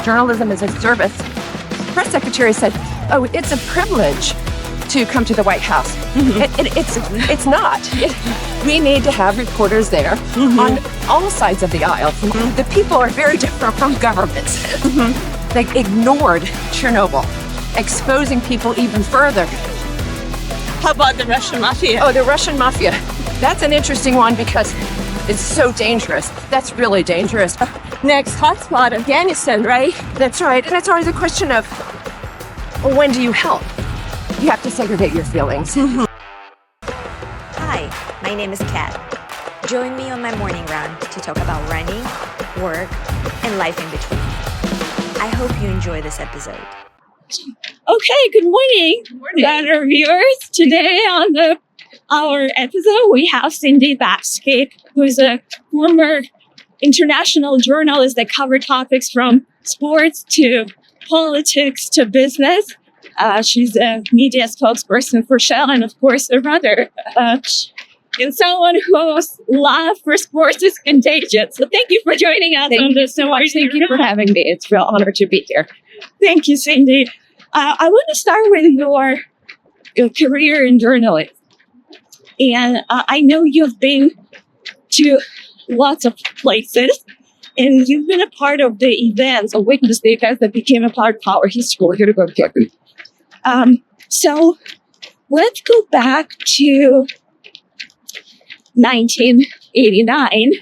Journalism is a service. Press secretary said, "Oh, it's a privilege to come to the White House." It's not. We need to have reporters there on all sides of the aisle. The people are very different from governments. They ignored Chernobyl, exposing people even further. How about the Russian mafia? Oh, the Russian mafia. That's an interesting one because it's so dangerous. That's really dangerous. Next hotspot, Afghanistan, right? That's right. And it's always a question of, well, when do you help? You have to segregate your feelings. Hi, my name is Kat. Join me on my morning run to talk about running, work, and life in between. I hope you enjoy this episode. Okay, good morning, better viewers. Today on our episode, we have Cindy Babski, who is a former international journalist that covered topics from sports to politics to business. She's a media spokesperson for Shell and, of course, a runner. And someone whose love for sports is contagious. So thank you for joining us on this. So much. Thank you for having me. It's a real honor to be here. Thank you, Cindy. I want to start with your career in journalism. And I know you've been to lots of places, and you've been a part of the events, or witnessed the events that became a part of our history. We're here to go to So let's go back to 1989,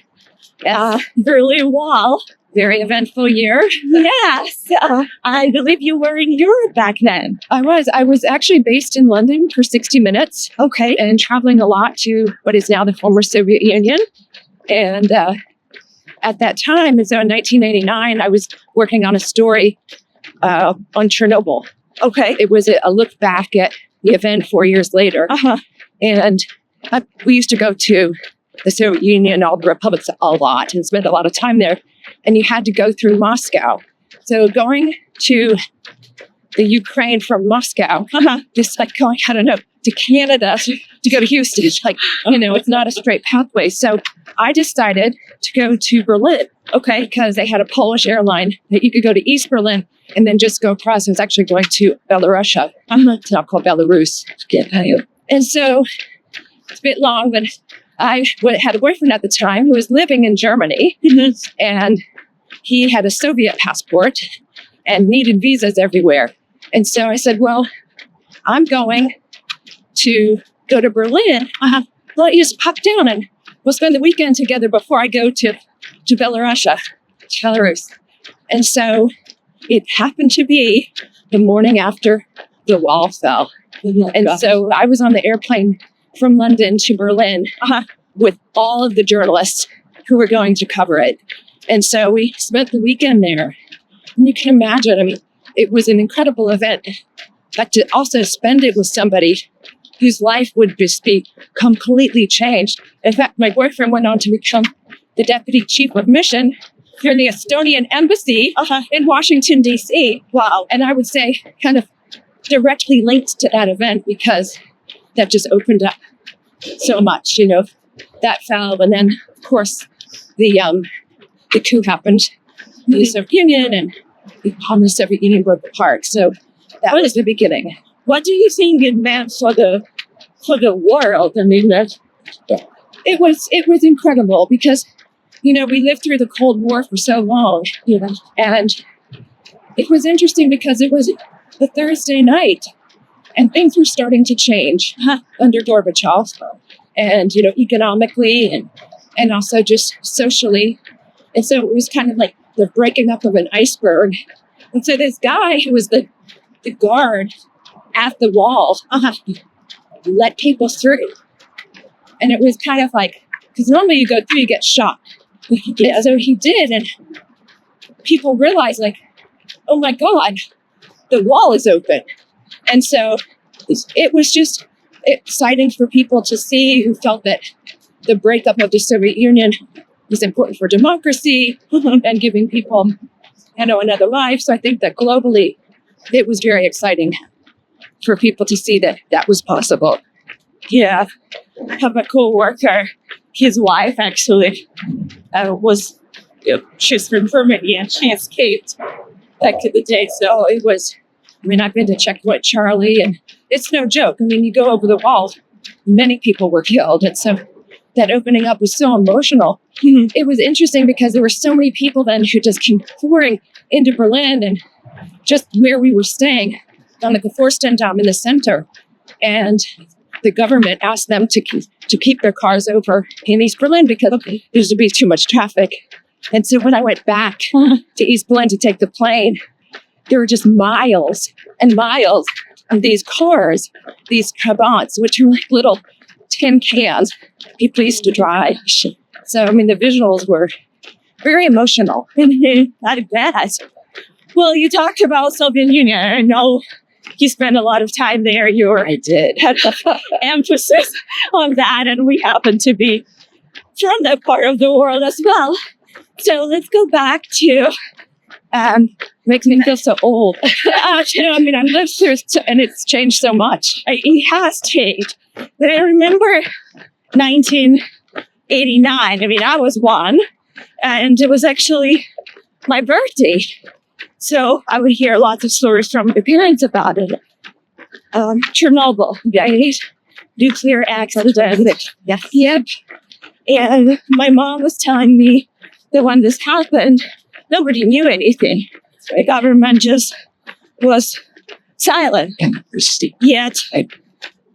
Berlin Wall. Very eventful year. Yes. I believe you were in Europe back then. I was actually based in London for 60 minutes. Okay. And traveling a lot to what is now the former Soviet Union. And at that time, so in 1989, I was working on a story on Chernobyl. Okay. It was a look back at the event 4 years later. And we used to go to the Soviet Union, all the republics a lot, and spend a lot of time there. And you had to go through Moscow. So going to the Ukraine from Moscow, just like going, I don't know, to Canada to go to Houston. Like, it's not a straight pathway. So I decided to go to Berlin, okay, because they had a Polish airline that you could go to East Berlin and then just go across. I was actually going to Belarus. It's now called Belarus. And so it's a bit long, but I had a boyfriend at the time who was living in Germany, and he had a Soviet passport and needed visas everywhere. And so I said, well, I'm going to go to Berlin. Why don't you just pop down and we'll spend the weekend together before I go to Belarus. And so it happened to be the morning after the wall fell. So I was on the airplane from London to Berlin with all of the journalists who were going to cover it. And so we spent the weekend there. And you can imagine, it was an incredible event. But to also spend it with somebody whose life would just be completely changed. In fact, my boyfriend went on to become the deputy chief of mission for the Estonian embassy in Washington, D.C. Wow. And I would say kind of directly linked to that event because that just opened up so much, that fell. And then, of course, the coup happened in the Soviet Union and the Soviet Union broke apart. So that was the beginning. What do you think it meant for the world? It was incredible because, we lived through the Cold War for so long, and it was interesting because it was a Thursday night and things were starting to change under Gorbachev and, economically and also just socially. And so it was kind of like the breaking up of an iceberg. And so this guy who was the guard at the wall let people through. And it was kind of like, because normally you go through, you get shot. And so he did, and people realized, like, oh my God, the wall is open. And so it was just exciting for people to see who felt that the breakup of the Soviet Union was important for democracy and giving people, another life. So I think that globally, it was very exciting for people to see that that was possible. Yeah. I have a co-worker, his wife actually she's from Germany and she escaped back to the day. So it was, I mean, I've been to Checkpoint Charlie, and it's no joke. I mean, you go over the wall, many people were killed. And so that opening up was so emotional. It was interesting because there were so many people then who just came pouring into Berlin and just where we were staying down at the Forstendam in the center. And the government asked them to keep their cars over in East Berlin because there used to be too much traffic. And so when I went back to East Berlin to take the plane, there were just miles and miles of these cars, these Trabants, which are like little tin cans people used to drive. So, I mean, the visuals were very emotional. I bet. Well, you talked about Soviet Union. I know you spent a lot of time there. I did. Had emphasis on that, and we happen to be from that part of the world as well. So let's go back to Makes me feel so old. I mean, I lived through and it's changed so much. It has changed. But I remember 1989. I mean, I was one, and it was actually my birthday. So I would hear lots of stories from my parents about it. Chernobyl, right? Nuclear accident. Yep. And my mom was telling me that when this happened, nobody knew anything. The government just was silent. Yet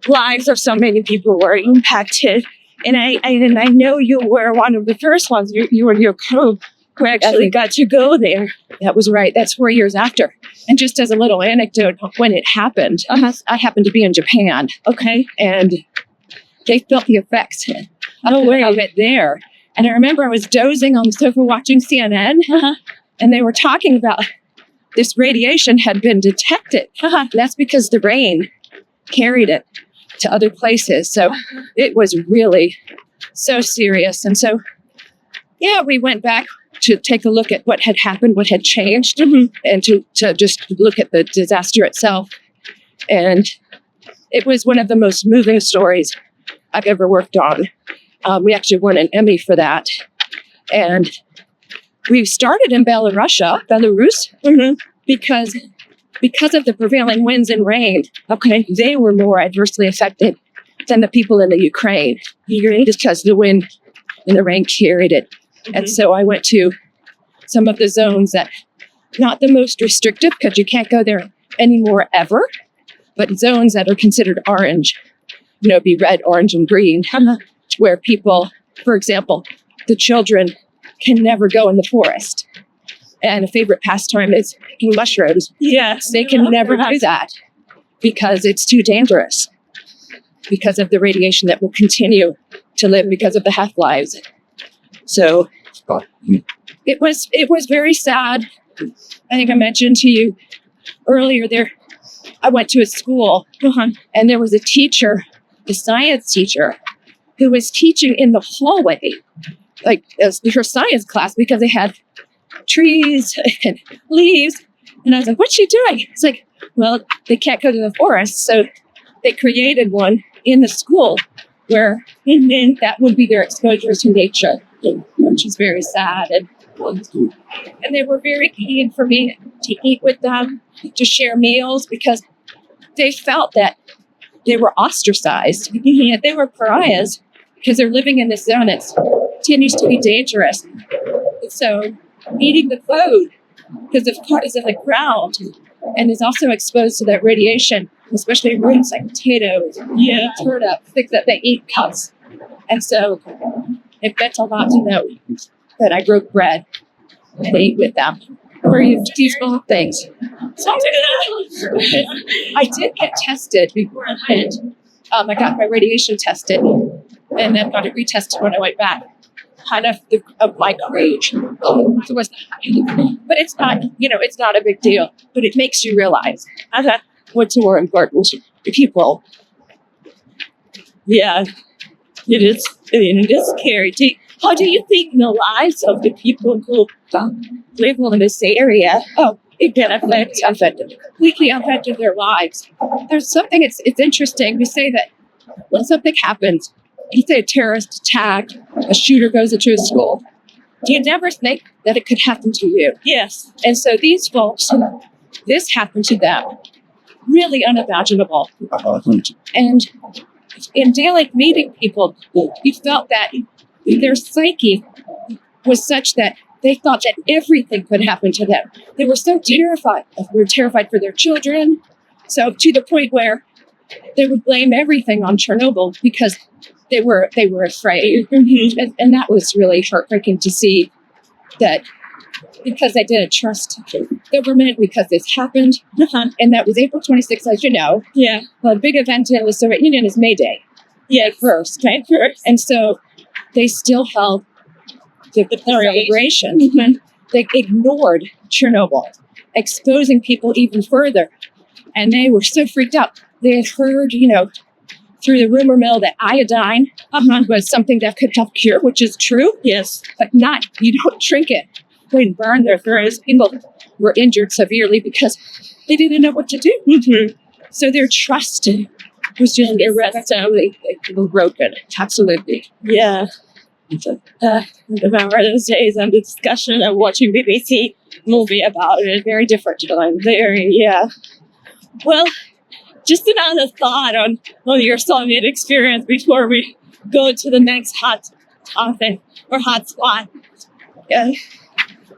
lives of so many people were impacted. And I know you were one of the first ones. You were your crew who actually got to go there. That was right. That's 4 years after. And just as a little anecdote, when it happened, I happened to be in Japan. Okay. And they felt the effects of it there. And I remember I was dozing on the sofa watching CNN, and they were talking about this radiation had been detected. That's because the rain carried it to other places. So it was really so serious. And so, yeah, we went back to take a look at what had happened, what had changed, and to just look at the disaster itself. And it was one of the most moving stories I've ever worked on. We actually won an Emmy for that. And we started in Belarus, because of the prevailing winds and rain. Okay, they were more adversely affected than the people in the Ukraine, just because the wind and the rain carried it. And so I went to some of the zones that, not the most restrictive, because you can't go there anymore ever, but zones that are considered orange, be red, orange, and green, where people, for example, the children can never go in the forest. And a favorite pastime is picking mushrooms. Yes. They can never do that because it's too dangerous, because of the radiation that will continue to live because of the half-lives. So it was very sad. I think I mentioned to you earlier there, I went to a school and there was a teacher, a science teacher, who was teaching in the hallway, like her science class, because they had trees and leaves. And I was like, what's she doing? It's like, well, they can't go to the forest. So they created one in the school where that would be their exposure to nature, which is very sad. And they were very keen for me to eat with them, to share meals, because they felt that they were ostracized. They were pariahs because they're living in this zone that continues to be dangerous. So eating the food, because the part is in the ground and is also exposed to that radiation, especially roots like potatoes, turnips, things that they eat cuts. And so it meant a lot to know that I broke bread and ate with them. Very peaceful things. I did get tested before I went. I got my radiation tested and then got it retested when I went back. Kind of my age. But it's not, it's not a big deal. But it makes you realize what's more important to people. Yeah, it is. It is scary. How do you think the lives of the people who live in this area? It can completely affected their lives. There's something, it's interesting. We say that when something happens, you say a terrorist attack, a shooter goes into a school, you never think that it could happen to you. Yes. And so these folks, this happened to them. Really unimaginable. And in daily meeting people, you felt that their psyche was such that they thought that everything could happen to them. They were so terrified. They were terrified for their children. So to the point where they would blame everything on Chernobyl because they were afraid. And that was really heartbreaking to see, that because they didn't trust government because this happened. And that was April 26th, as you know. Yeah. The big event in the Soviet Union is May Day. Yeah. First. And so they still held the celebration. They ignored Chernobyl, exposing people even further. And they were so freaked out. They had heard, through the rumor mill that iodine was something that could help cure, which is true. Yes. But you don't drink it. They burn their throats. People were injured severely because they didn't know what to do. So their trust was just irreversibly broken. Absolutely. Yeah. I remember those days and the discussion and watching BBC movie about it. Very different time. Yeah. Well, just another thought on your Soviet experience before we go to the next hot topic or hot spot.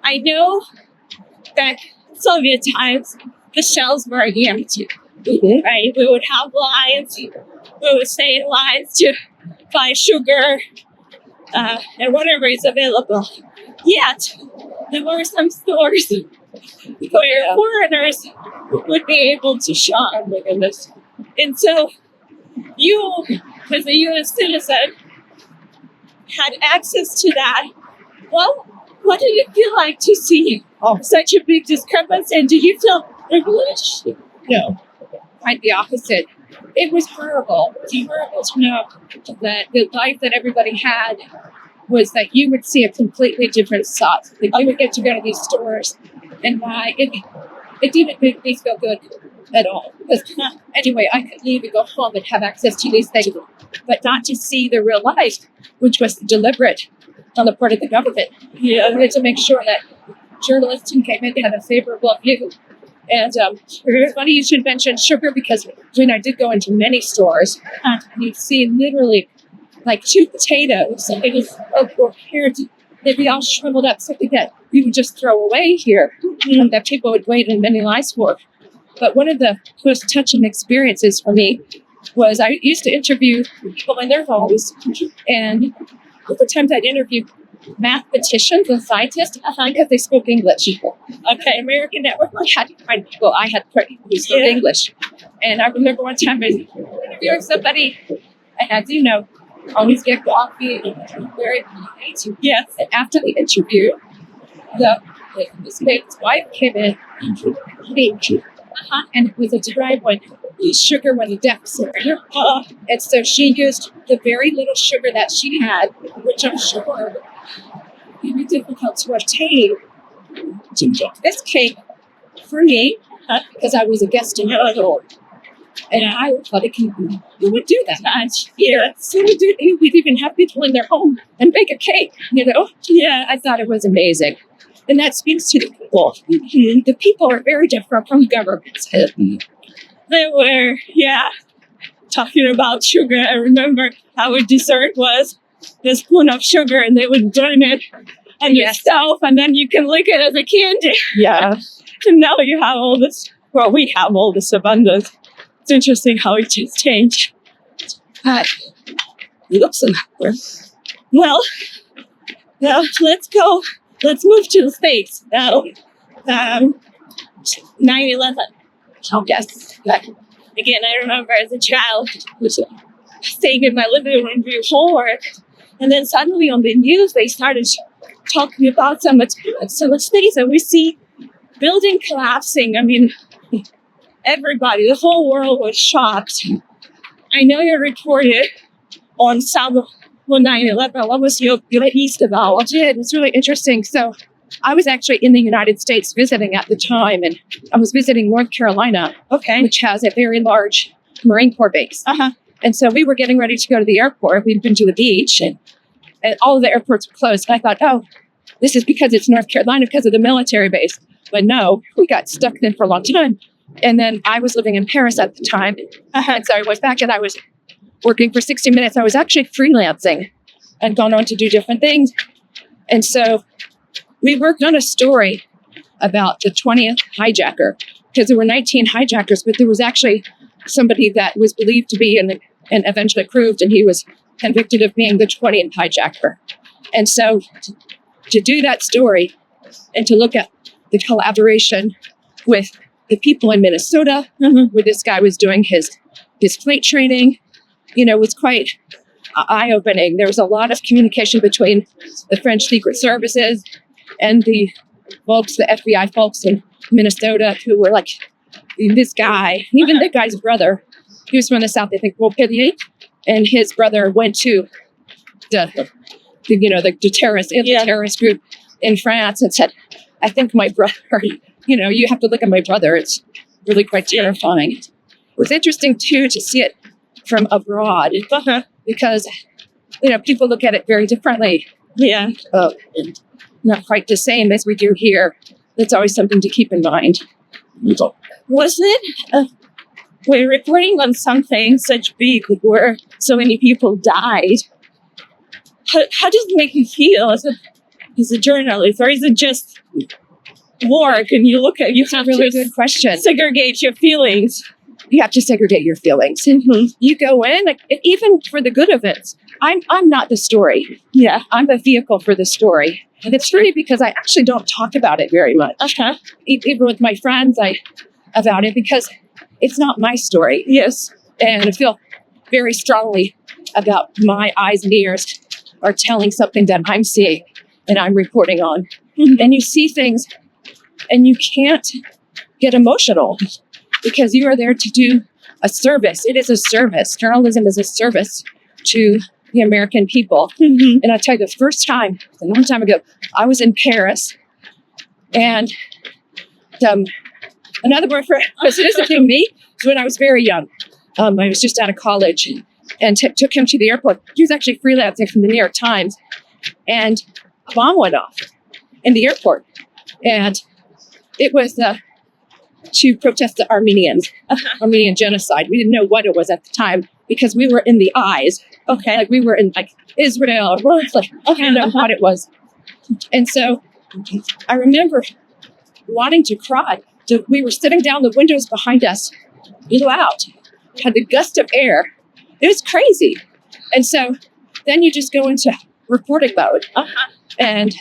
I know that Soviet times, the shelves were empty. Right? We would have lines. We would stay in lines to buy sugar and whatever is available. Yet, there were some stores where foreigners would be able to shop. Oh my goodness. And so you, as a U.S. citizen, had access to that. Well, what did it feel like to see such a big discrepancy? And did you feel privileged? No, quite the opposite. It was horrible. It was horrible to know that the life that everybody had was that you would see a completely different side. Like you would get to go to these stores and buy. It didn't make me feel good at all. Because anyway, I could leave and go home and have access to these things, but not to see the real life, which was deliberate on the part of the government. Yeah. I wanted to make sure that journalists who came in had a favorable view. And it's funny you should mention sugar, because when I did go into many stores, you'd see literally like 2 potatoes. And it was prepared. They'd be all shriveled up, something that we would just throw away here, that people would wait in many lines for. But one of the most touching experiences for me was I used to interview people in their homes, and over times I'd interview mathematicians and scientists because they spoke English. Okay, American Network, I had people who spoke English. And I remember one time I was interviewing somebody, and as you know, always get coffee and very polite. Yes. And after the interview, this man's wife came in and it was a time when sugar was a deficit. And so she used the very little sugar that she had, which I'm sure would be difficult to obtain, to get this cake for me, because I was a guest in her home. And I thought you would do that. So we'd even have people in their home and bake a cake, Yeah, I thought it was amazing. And that speaks to the people. The people are very different from governments. They were, talking about sugar. I remember our dessert was the spoon of sugar, and they would burn it on the stove, and then you can lick it as a candy. Yeah. And now you have all this, we have all this abundance. It's interesting how it just changed. Well, let's go. Let's move to the States now. 9/11. Oh, yes. Again, I remember as a child staying in my living room before, and then suddenly on the news they started talking about some of the states, and we see building collapsing. I mean, everybody, the whole world was shocked. I know you reported on some of 9/11. What was your piece about? I did. It's really interesting. So I was actually in the United States visiting at the time, and I was visiting North Carolina, which has a very large Marine Corps base. And so we were getting ready to go to the airport. We'd been to the beach, and all of the airports were closed. And I thought, this is because it's North Carolina because of the military base. But no, we got stuck there for a long time. And then I was living in Paris at the time. And so I went back and I was working for 60 Minutes. I was actually freelancing and gone on to do different things. And so we worked on a story about the 20th hijacker, because there were 19 hijackers, but there was actually somebody that was believed to be and eventually proved, and he was convicted of being the 20th hijacker. And so to do that story and to look at the collaboration with the people in Minnesota, where this guy was doing his flight training, was quite eye-opening. There was a lot of communication between the French Secret Services and the folks, the FBI folks in Minnesota, who were like, this guy, even the guy's brother, he was from the South, I think, Montpellier, and his brother went to the terrorist group in France and said, I think my brother, you have to look at my brother. It's really quite terrifying. It was interesting, too, to see it from abroad because, people look at it very differently. Yeah. And not quite the same as we do here. That's always something to keep in mind. Was it we're reporting on something such big where so many people died? How does it make you feel as a journalist, or is it just work and you have really to good question. Segregate your feelings? You have to segregate your feelings. Mm-hmm. You go in, even for the good of it. I'm not the story. Yeah, I'm the vehicle for the story. And it's funny because I actually don't talk about it very much. Okay. Even with my friends, about it because it's not my story. Yes. And I feel very strongly about my eyes and ears are telling something that I'm seeing and I'm reporting on. Mm-hmm. And you see things and you can't get emotional because you are there to do a service. It is a service. Journalism is a service to the American people. Mm-hmm. And I'll tell you, the first time, a long time ago, I was in Paris and another boyfriend was visiting me when I was very young. I was just out of college and took him to the airport. He was actually freelancing from the New York Times, and a bomb went off in the airport. And it was to protest the Armenian genocide. We didn't know what it was at the time because we were in the eyes. Okay. Like we were in Israel. It's like, I didn't know what it was. And so I remember wanting to cry. So we were sitting down, the windows behind us blew out, had the gust of air. It was crazy. And so then you just go into reporting mode and,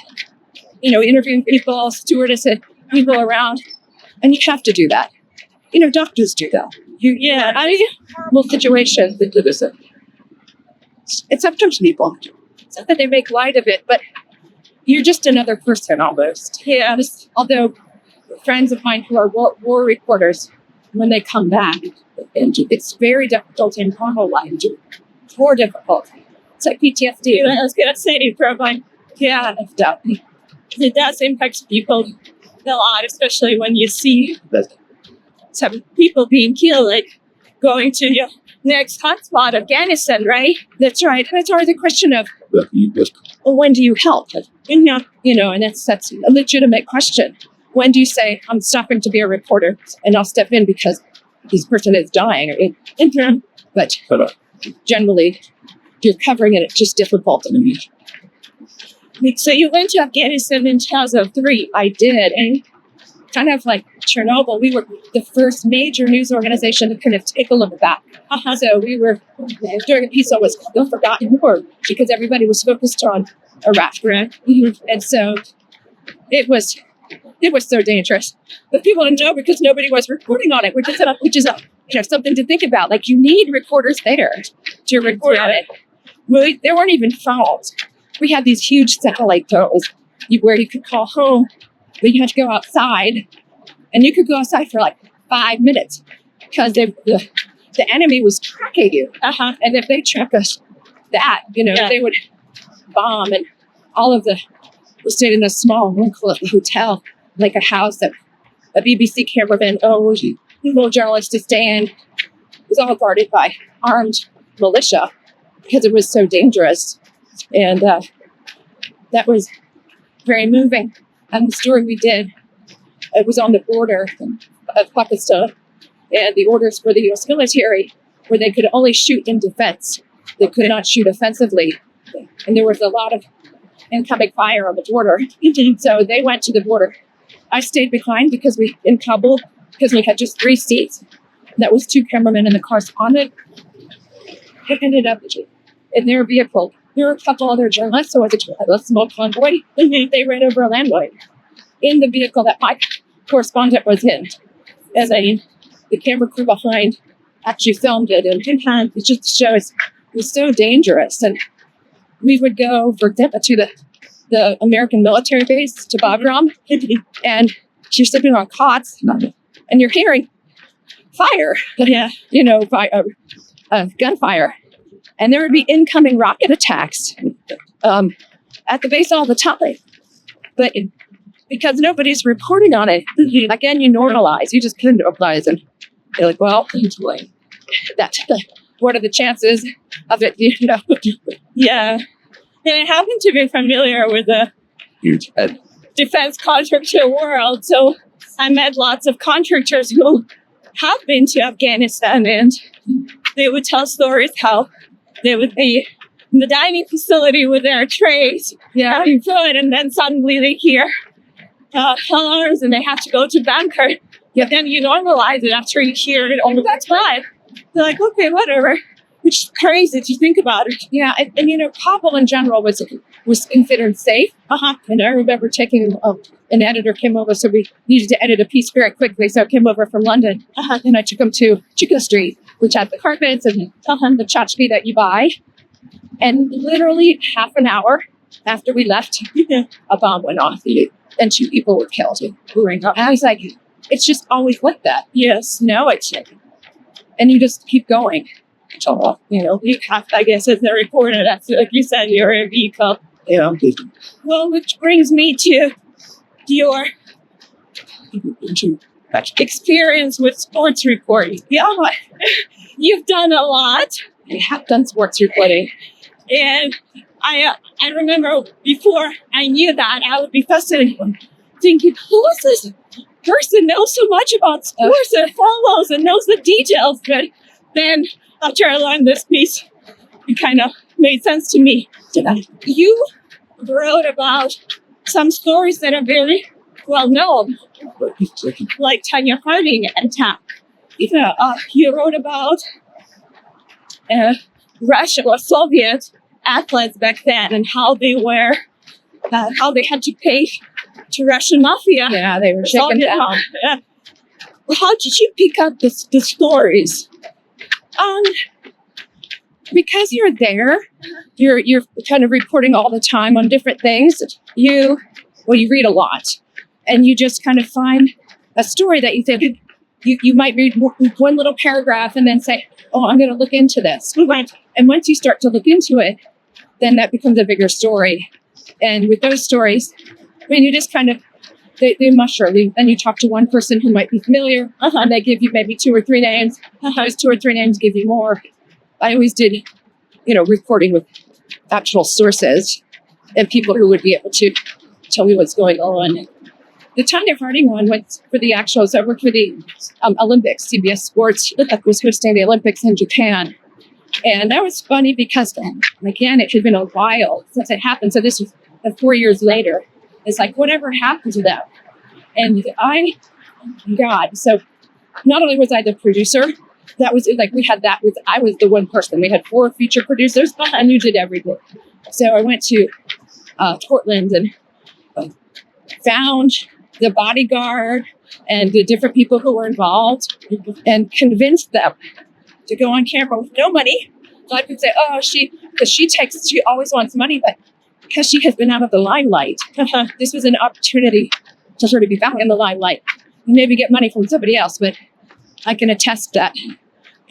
interviewing people, stewardesses, people around. And you have to do that. Doctors do that. Horrible situations. It's up to people. It's not that they make light of it, but you're just another person almost. Yeah. Although friends of mine who are war reporters, when they come back, it's very difficult in normal life. More difficult. It's like PTSD. I was going to say, probably. Yeah, definitely. It does impact people a lot, especially when you see some people being killed, like going to your next hotspot, Afghanistan, right? That's right. And it's always a question of, when do you help? And that's a legitimate question. When do you say, I'm stopping to be a reporter and I'll step in because this person is dying? But generally, you're covering it. It's just difficult. So you went to Afghanistan in 2003. I did. And kind of like Chernobyl, we were the first major news organization to kind of take a look at that. So we were, during a piece that was the Forgotten War, because everybody was focused on Iraq. Mm-hmm. And so it was so dangerous. But people didn't know because nobody was reporting on it, which is something to think about. Like, you need reporters there to report on it. Well, there weren't even phones. We had these huge satellite phones where you could call home, but you had to go outside. And you could go outside for like 5 minutes because the enemy was tracking you. And if they track us they would bomb. And we stayed in a small local hotel, like a house that a BBC cameraman owned, little journalists to stay in. It was all guarded by armed militia because it was so dangerous. And that was very moving. And the story we did, it was on the border of Pakistan, and the orders for the U.S. military where they could only shoot in defense. They could not shoot offensively. And there was a lot of incoming fire on the border. So they went to the border. I stayed behind in Kabul, because we had just 3 seats. That was 2 cameramen in the cars on it. It ended up in their vehicle. There were a couple other journalists, so it was a small convoy. They ran over a landmine in the vehicle that my correspondent was in. And the camera crew behind actually filmed it, and it just shows it was so dangerous. And we would go, for example, to the American military base, to Bagram, and you're sleeping on cots, and you're hearing fire, gunfire. And there would be incoming rocket attacks at the base all the time. But because nobody's reporting on it, again, you normalize. You just kind of normalize, and you're like, well, what are the chances of it? Yeah. And I happen to be familiar with the Huge. defense contractor world. So I met lots of contractors who have been to Afghanistan, and they would tell stories how they would be in the dining facility with their trays, having food, and then suddenly they hear alarms and they have to go to bunker. But then you normalize it after you hear it all the time. They're like, okay, whatever. Which is crazy to think about it. Yeah, and Kabul in general was considered safe. And I remember taking an editor came over, so we needed to edit a piece very quickly. So I came over from London, and I took him to Chicken Street, which had the carpets and tell him the tchotchke that you buy. And literally half an hour after we left, a bomb went off, and 2 people were killed. And I was like, it's just always like that. Yes. No, it's and you just keep going. You have, I guess, as a reporter, that's like you said, you're a vehicle. Yeah. Well, which brings me to your experience with sports reporting. Yeah, You've done a lot. I have done sports reporting. And I remember before I knew that, I would be fascinated, thinking, who is this person knows so much about sports and follows and knows the details? But then after I learned this piece, it kind of made sense to me. You wrote about some stories that are very well known, like Tanya Harding attack. You wrote about Russian or Soviet athletes back then and how they had to pay to Russian mafia. Yeah, they were shaken down. How did you pick up the stories? Because you're there, you're kind of reporting all the time on different things. You read a lot, and you just kind of find a story that you think you might read one little paragraph and then say, oh, I'm going to look into this. And once you start to look into it, then that becomes a bigger story. And with those stories, you just kind of, they mushroom. Then you talk to one person who might be familiar, and they give you maybe 2 or 3 names. Those 2 or 3 names give you more. I always did, reporting with actual sources and people who would be able to tell me what's going on. The Tanya Harding one went for the actual, so I worked for the Olympics. CBS Sports was hosting the Olympics in Japan. And that was funny because, again, it had been a while since it happened. So this was 4 years later. It's like, whatever happened to them? And so not only was I the producer, that was like, I was the one person. We had 4 feature producers, and you did everything. So I went to Portland and found the bodyguard and the different people who were involved and convinced them to go on camera with no money. So I could say, she always wants money, but because she has been out of the limelight, this was an opportunity to sort of be back in the limelight and maybe get money from somebody else. But I can attest that,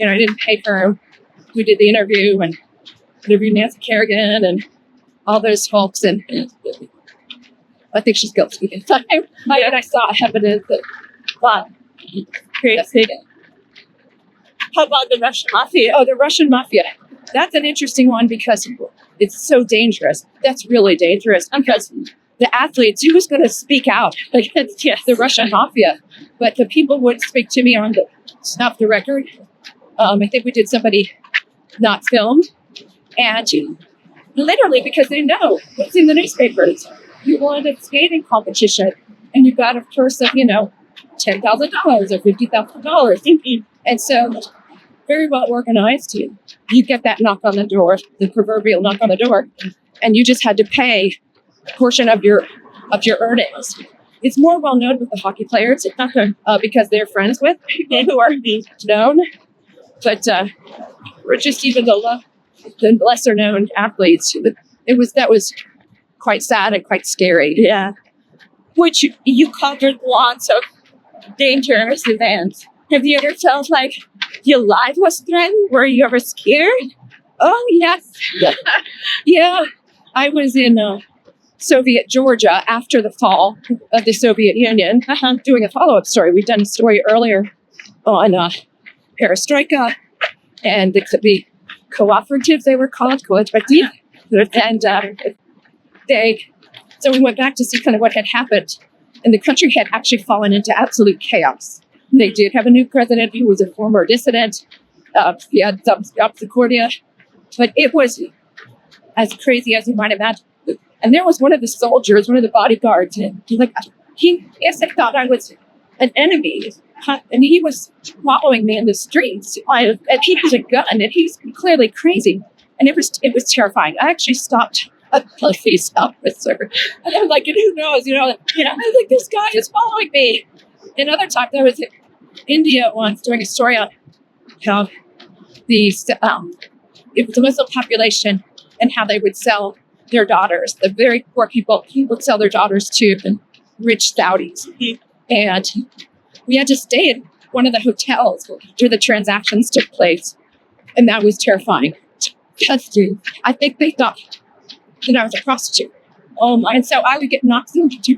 I didn't pay her. We did the interview and interviewed Nancy Kerrigan and all those folks. And I think she's guilty. I saw evidence that, Crazy. How about the Russian mafia? Oh, the Russian mafia. That's an interesting one because it's so dangerous. That's really dangerous because the athletes, who was going to speak out against the Russian mafia? But the people would speak to me on the off the record. I think we did somebody not film. And literally, because they know what's in the newspapers. You won a skating competition and you got a purse of, $10,000 or $50,000. And so, very well organized. You get that knock on the door, the proverbial knock on the door, and you just had to pay a portion of your earnings. It's more well known with the hockey players because they're friends with people who are known. But we're just even the lesser known athletes. That was quite sad and quite scary. Yeah. Which you covered lots of dangerous events. Have you ever felt like your life was threatened? Were you ever scared? Oh, yes. Yeah. I was in Soviet Georgia after the fall of the Soviet Union doing a follow-up story. We'd done a story earlier on perestroika and the cooperatives, they were called, cooperative. And so we went back to see kind of what had happened. And the country had actually fallen into absolute chaos. They did have a new president who was a former dissident. He had some obscuria. But it was as crazy as you might imagine. And there was one of the soldiers, one of the bodyguards, and he thought I was an enemy. And he was following me in the streets. And he had a gun, and he's clearly crazy. And it was terrifying. I actually stopped a police officer. And I'm like, and who knows? I was like, this guy is following me. And other times, I was in India once doing a story on how it was the Muslim population and how they would sell their daughters. The very poor people would sell their daughters to the rich Saudis. And we had to stay in one of the hotels where the transactions took place. And that was terrifying. I think they thought that I was a prostitute. And so I would get knocked into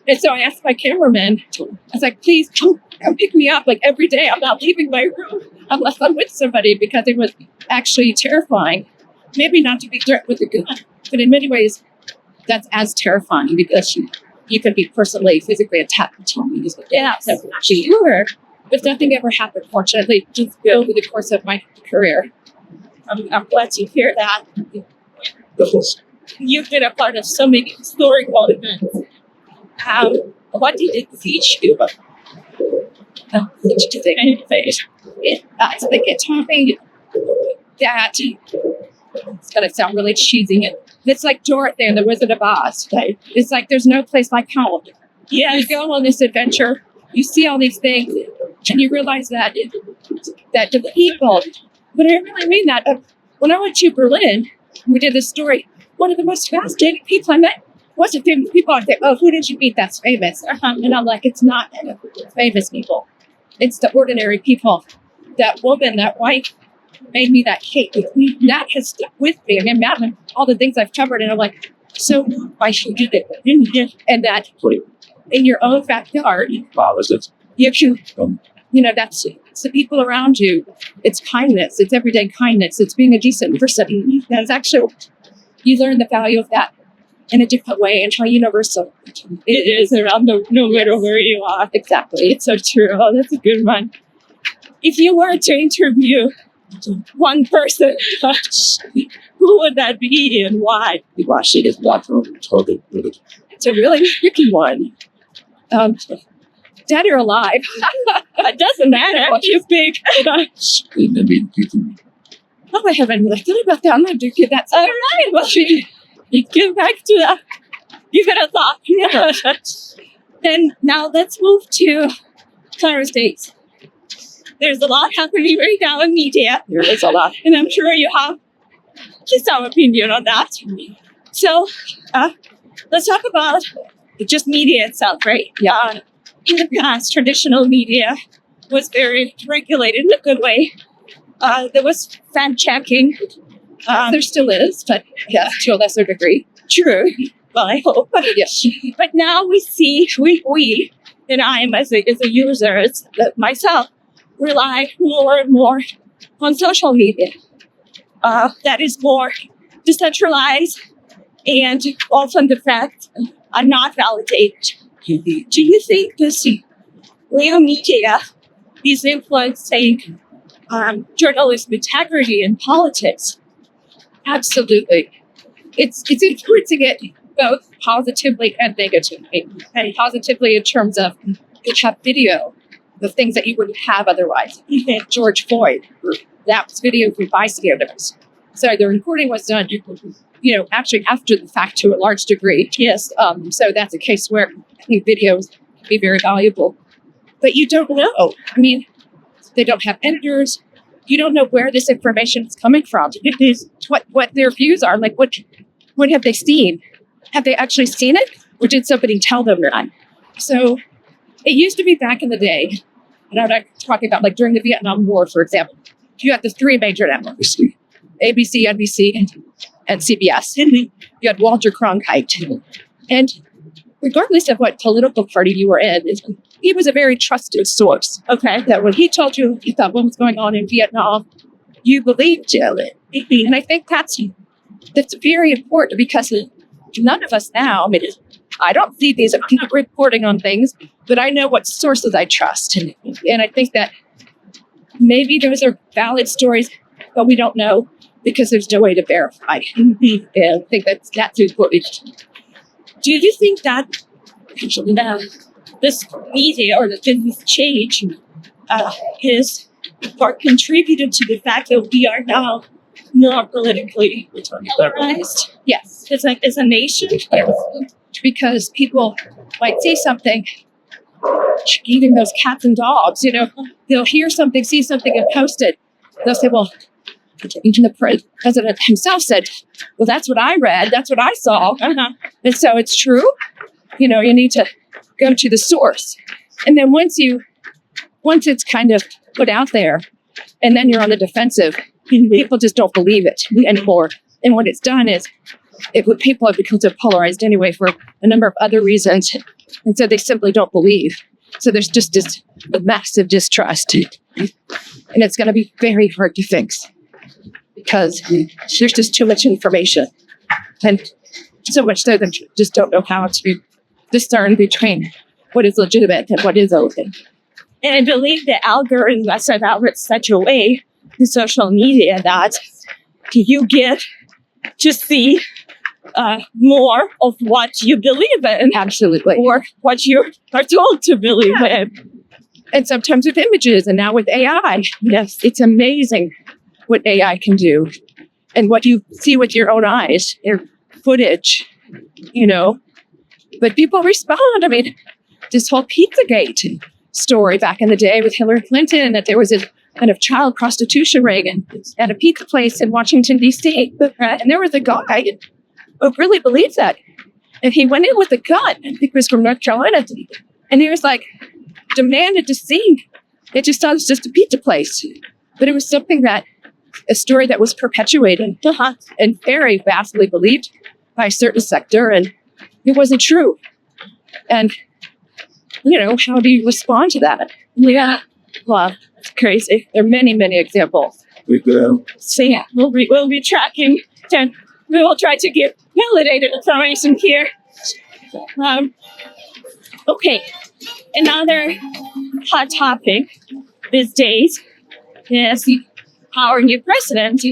and so I asked my cameraman, I was like, please come pick me up every day. I'm not leaving my room unless I'm with somebody, because it was actually terrifying. Maybe not to be threatened with a gun, but in many ways, that's as terrifying because you can be personally, physically attacked. Yeah, so sure. But nothing ever happened, fortunately, just over the course of my career. I'm glad to hear that. You've been a part of so many historical events. What did it teach you? I think it taught me that it's going to sound really cheesy. It's like Dorothy and the Wizard of Oz. Right? It's like there's no place like home. Yeah, you go on this adventure, you see all these things, and you realize that the people. But I really mean that. When I went to Berlin, we did this story. One of the most fascinating people I met wasn't famous people. I think, oh, who did you meet that's famous? And I'm like, it's not famous people. It's the ordinary people. That woman, that wife, made me that cake with me. That has stuck with me. I mean, imagine all the things I've covered, and I'm like, so why should you do it? And that in your own backyard, you that's it's the people around you. It's kindness. It's everyday kindness. It's being a decent person. That's actually, you learn the value of that in a different way and how universal it is around no matter where you are. Exactly. It's so true. Oh, that's a good one. If you were to interview one person, who would that be and why? It's a really tricky one. Dead or alive. It doesn't matter. You're big. Oh, I haven't really thought about that. I'm going to give that. All right. Well, you get back to that. Give it a thought. Yeah. Then now let's move to Clara States. There's a lot happening right now in media. There is a lot. And I'm sure you have some opinion on that. So let's talk about just media itself, right? Yeah. In the past, traditional media was very regulated in a good way. There was fact checking. There still is, but yeah, to a lesser degree. True. Well, I hope. Yes. But now we see, we and I as a user, as myself, rely more and more on social media. That is more decentralized, and often the facts are not validated. Do you think this real media is influencing journalism integrity in politics? Absolutely. It's influencing it both positively and negatively. And positively in terms of you have video, the things that you wouldn't have otherwise. George Floyd, that was video from bystanders. So the recording was done, actually after the fact to a large degree. Yes. So that's a case where I think videos can be very valuable. But you don't know. I mean, they don't have editors. You don't know where this information is coming from. It is what their views are. Like, what have they seen? Have they actually seen it? Or did somebody tell them that? So it used to be back in the day, and I'm not talking about like during the Vietnam War, for example, you had the three major networks, ABC, NBC, and CBS. You had Walter Cronkite. And regardless of what political party you were in, he was a very trusted source. Okay. That when he told you about what was going on in Vietnam, you believed it. And I think that's very important because none of us now, I don't see these reporting on things, but I know what sources I trust. And I think that maybe those are valid stories, but we don't know because there's no way to verify. And I think that's important. Do you think that this media or this change is or contributed to the fact that we are now more politically polarized? Yes. It's like as a nation? Yes. Because people might see something, eating those cats and dogs, they'll hear something, see something and post it. They'll say, well, even the president himself said, well, that's what I read. That's what I saw. And so it's true. You need to go to the source. And then once it's kind of put out there and then you're on the defensive, people just don't believe it anymore. And what it's done is people have become so polarized anyway for a number of other reasons. And so they simply don't believe. So there's just this massive distrust. And it's going to be very hard to fix because there's just too much information. And so much so that you just don't know how to discern between what is legitimate and what is open. And I believe the algorithm has set out in such a way in social media that you get to see more of what you believe in. Absolutely. Or what you are told to believe in. And sometimes with images and now with AI. Yes, it's amazing what AI can do. And what you see with your own eyes, your footage, But people respond. This whole Pizzagate story back in the day with Hillary Clinton, that there was a kind of child prostitution ring at a pizza place in Washington, D.C. And there was a guy who really believed that. And he went in with a gun. I think it was from North Carolina. And he was like, demanded to see. It just thought it was just a pizza place. But it was a story that was perpetuated and very vastly believed by a certain sector. And it wasn't true. And, how do you respond to that? Yeah. Well, it's crazy. There are many, many examples. So yeah, we'll be tracking and we will try to get validated information here. Okay. Another hot topic these days is our new president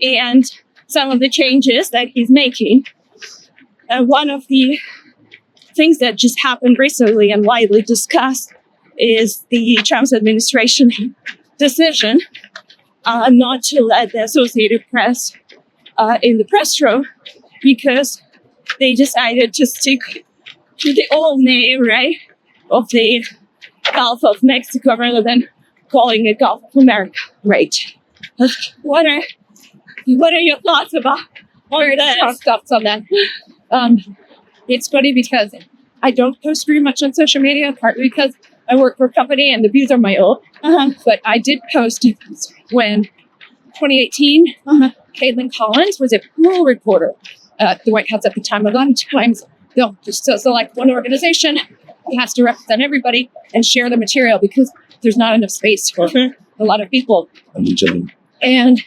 and some of the changes that he's making. One of the things that just happened recently and widely discussed is the Trump's administration decision not to let the Associated Press in the press room because they decided to stick to the old name, right, of the Gulf of Mexico rather than calling it Gulf of America. Right. What are your thoughts about all of that? Thoughts on that? It's funny because I don't post very much on social media, partly because I work for a company and the views are my own. But I did post when 2018, Caitlin Collins was a pool reporter at the White House at the time. A lot of times they'll just select one organization who has to represent everybody and share the material because there's not enough space for a lot of people. And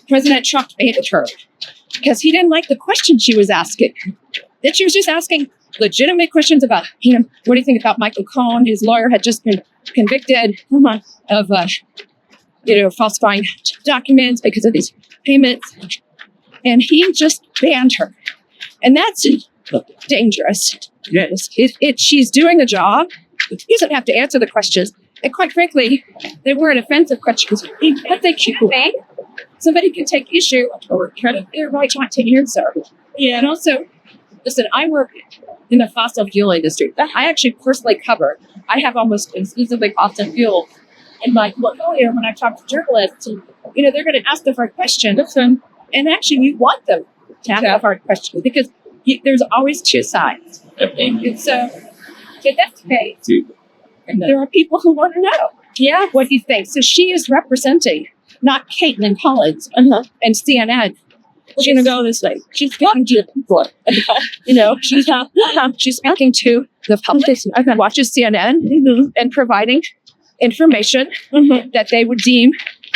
President Trump hated her. because he didn't like the questions she was asking. That she was just asking legitimate questions about, what do you think about Michael Cohen? His lawyer had just been convicted of, falsifying documents because of these payments. And he just banned her. And that's dangerous. Yes. If she's doing a job, he doesn't have to answer the questions. And quite frankly, they weren't offensive questions. But they can think somebody can take issue or try to their right not to answer. Yeah. And also, listen, I work in the fossil fuel industry. I actually personally cover. I have almost exclusively fossil fuel in my portfolio when I talk to journalists. And, they're going to ask the hard questions. And actually, you want them to ask the hard questions because there's always two sides. And so, that's okay. There are people who want to know what he thinks. So she is representing not Caitlin Collins and CNN. She's going to go this way. She's speaking to the people. She's speaking to the public who watches CNN and providing information that they would deem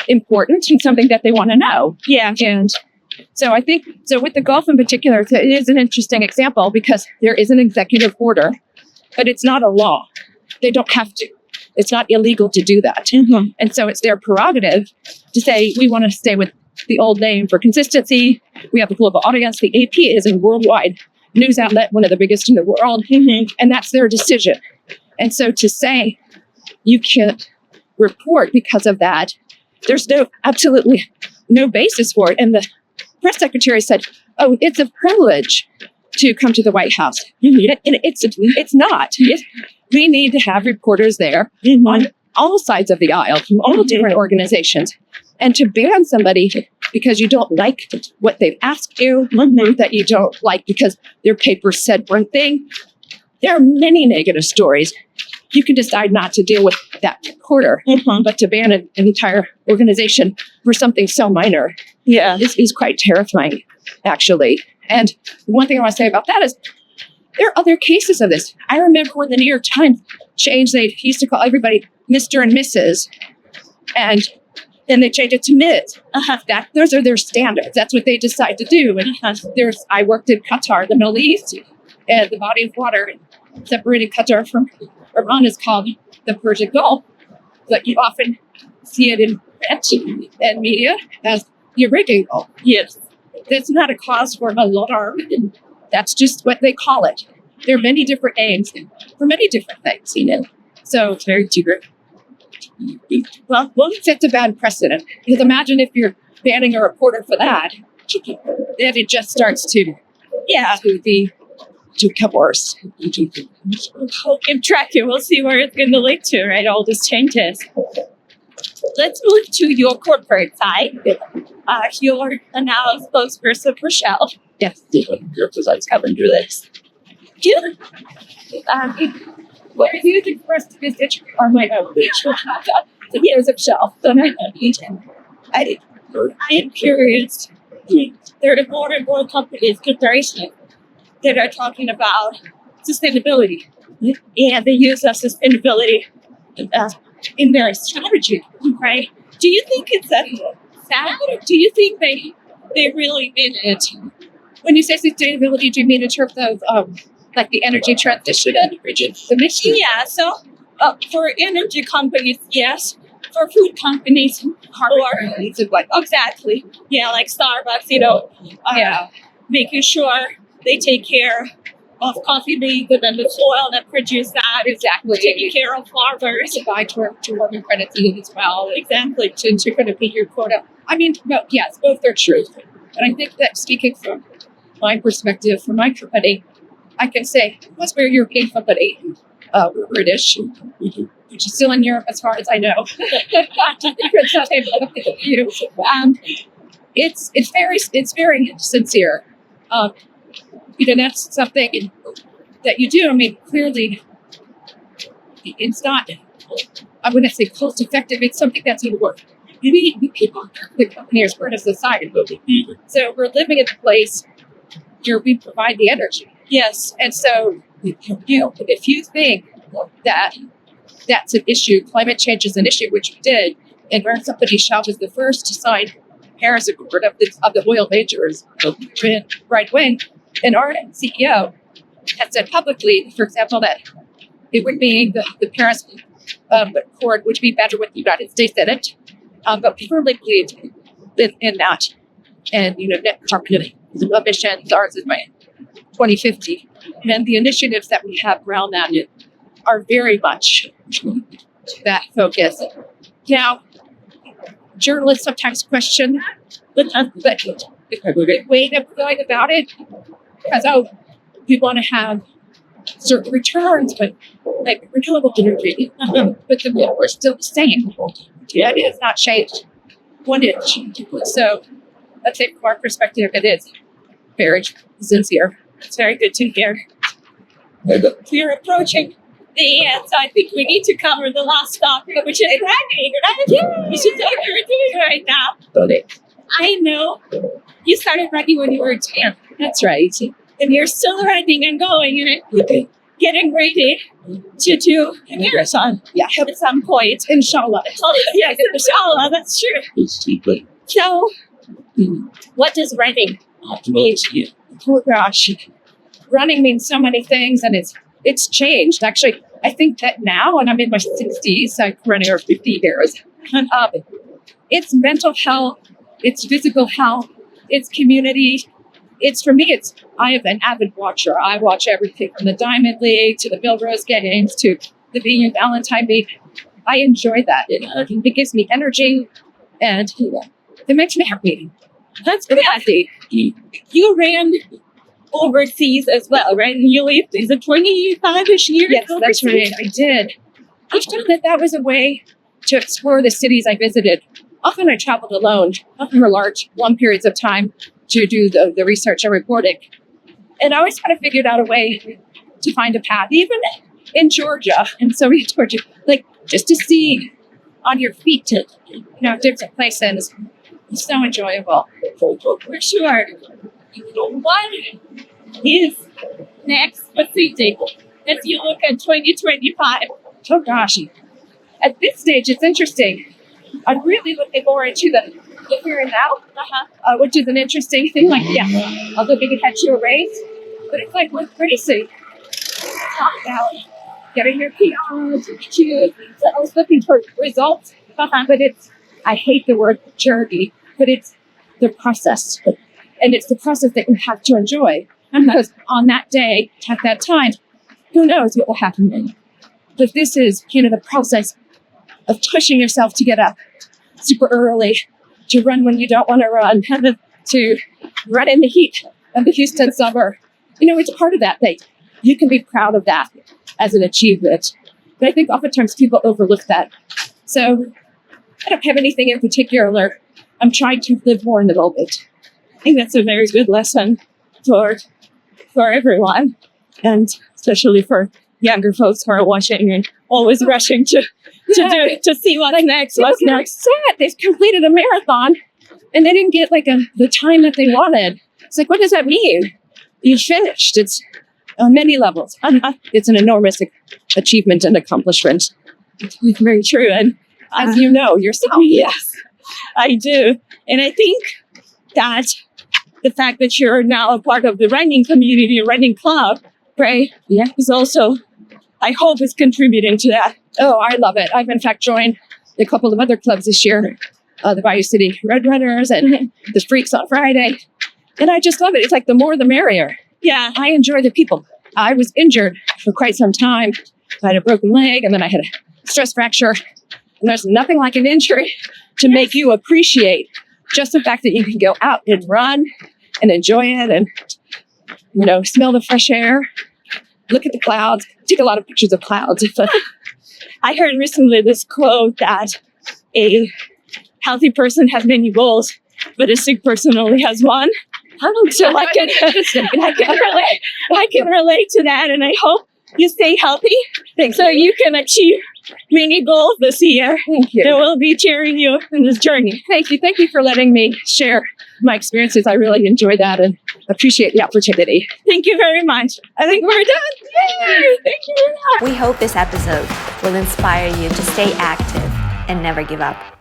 important and something that they want to know. Yeah. And so I think, with the Gulf in particular, it is an interesting example because there is an executive order, but it's not a law. They don't have to. It's not illegal to do that. And so it's their prerogative to say, we want to stay with the old name for consistency. We have a global audience. The AP is a worldwide news outlet, one of the biggest in the world. And that's their decision. And so to say you can't report because of that, there's absolutely no basis for it. And the press secretary said, it's a privilege to come to the White House. And it's not. We need to have reporters there on all sides of the aisle from all different organizations. And to ban somebody because you don't like what they've asked you, that you don't like because their paper said one thing. There are many negative stories. You can decide not to deal with that reporter, but to ban an entire organization for something so minor is quite terrifying, actually. And one thing I want to say about that is there are other cases of this. I remember when the New York Times changed, they used to call everybody Mr. and Mrs. And then they changed it to Ms. Those are their standards. That's what they decide to do. And I worked in Qatar, the Middle East, and the body of water separating Qatar from Iran is called the Persian Gulf. But you often see it in print and media as the Arabian Gulf. Yes. That's not a cause for alarm. That's just what they call it. There are many different names for many different things, So it's very secret. Well, it's a bad precedent. Because imagine if you're banning a reporter for that, then it just starts to become worse. We'll keep tracking. We'll see where it's going to lead to, right? All these changes. Let's move to your corporate side. You're now spokesperson for Shell. Yes, your president's coming through this. What are you expressed visit are my own the years of Shell. I am curious. There are more and more companies, corporations, that are talking about sustainability. And they use sustainability in their strategy, right? Do you think it's sad? Or do you think they really mean it? When you say sustainability, do you mean in terms of like the energy transition and emissions? Yeah, so for energy companies, yes. For food companies, exactly. Yeah, like Starbucks, making sure they take care of coffee beans and then the soil that produce that. Exactly. Taking care of farmers. To buy to working credits as well. Exactly. To kind of meet your quota. I mean, yes, both are true. And I think that speaking from my perspective, from my company, I can say, because we're a European company, we're British, which is still in Europe as far as I know. It's very sincere. That's something that you do. I mean, clearly, it's not, I wouldn't say cost effective. It's something that's going to work. You need people, the company is part of society. So we're living in a place where we provide the energy. Yes. And so, if you think that that's an issue, climate change is an issue, which we did, and where somebody Shell was the first to sign Harris Accord of the oil majors, right wing, and our CEO has said publicly, for example, that it would be the Paris Accord would be better with the United States in it, but we firmly believe in that. And net carbon emissions, ours is by 2050, and the initiatives that we have around that are very much that focus. Now, journalists sometimes question the way of going about it, because we want to have certain returns, but like renewable energy, but the bill are still the same. It has not changed 1 inch. So let's say from our perspective, it is very sincere. It's very good to hear. We're approaching the end, so I think we need to cover the last topic, which is running, right? Yeah. You should know what you're doing right now. I know you started running when you were 10. That's right. And you're still running and going and getting ready to do a marathon. Yeah. At some point. Inshallah. Yes, inshallah, that's true. So, what does running mean to you? Oh gosh, running means so many things, and it's changed. Actually, I think that now, and I'm in my 60s, I'm running over 50 years. It's mental health, it's physical health, it's community. For me, I am an avid watcher. I watch everything from the Diamond League to the Bill Rose games to the Being and Valentine League. I enjoy that. It gives me energy, and it makes me happy. That's good. You ran overseas as well, right? You lived, is it 25-ish years? Yes, overseas? That's right. I did. I found that was a way to explore the cities I visited. Often I traveled alone, often for long periods of time to do the research and reporting. And I always kind of figured out a way to find a path, even in Georgia, in Soviet Georgia, like just to see on your feet to, different places. It's so enjoyable. For sure. What is next for Cindy as you look at 2025? Oh gosh. At this stage, it's interesting. I'm really looking forward to the here and now, which is an interesting thing. Like, I'll go ahead to a race, but it's like with racing. Talk about getting your PRs, so I was looking for results, but I hate the word journey, but it's the process. And it's the process that you have to enjoy. Because on that day, at that time, who knows what will happen. But this is, the process of pushing yourself to get up super early, to run when you don't want to run, to run in the heat of the Houston summer. It's part of that thing. You can be proud of that as an achievement. But I think oftentimes people overlook that. So I don't have anything in particular. I'm trying to live more in the moment. I think that's a very good lesson for everyone, and especially for younger folks who are watching and always rushing to see what's next. What's next? Sad. They've completed a marathon and they didn't get the time that they wanted. It's like, what does that mean? You finished. It's on many levels. It's an enormous achievement and accomplishment. It's very true, and as you know yourself. Yes, I do, and I think that the fact that you're now a part of the running community, running club, right? Yeah, is also, I hope, is contributing to that. Oh, I love it. I've in fact joined a couple of other clubs this year, the Bayou City Red Runners and the Freaks on Friday. And I just love it. It's like the more the merrier. Yeah. I enjoy the people. I was injured for quite some time. I had a broken leg and then I had a stress fracture. And there's nothing like an injury to make you appreciate just the fact that you can go out and run and enjoy it and, smell the fresh air, look at the clouds, take a lot of pictures of clouds. I heard recently this quote that a healthy person has many goals, but a sick person only has one. So I can relate to that, and I hope you stay healthy so you can achieve many goals this year. Thank you. And we'll be cheering you in this journey. Thank you. Thank you for letting me share my experiences. I really enjoy that and appreciate the opportunity. Thank you very much. I think we're done. Yay! Thank you very much. We hope this episode will inspire you to stay active and never give up.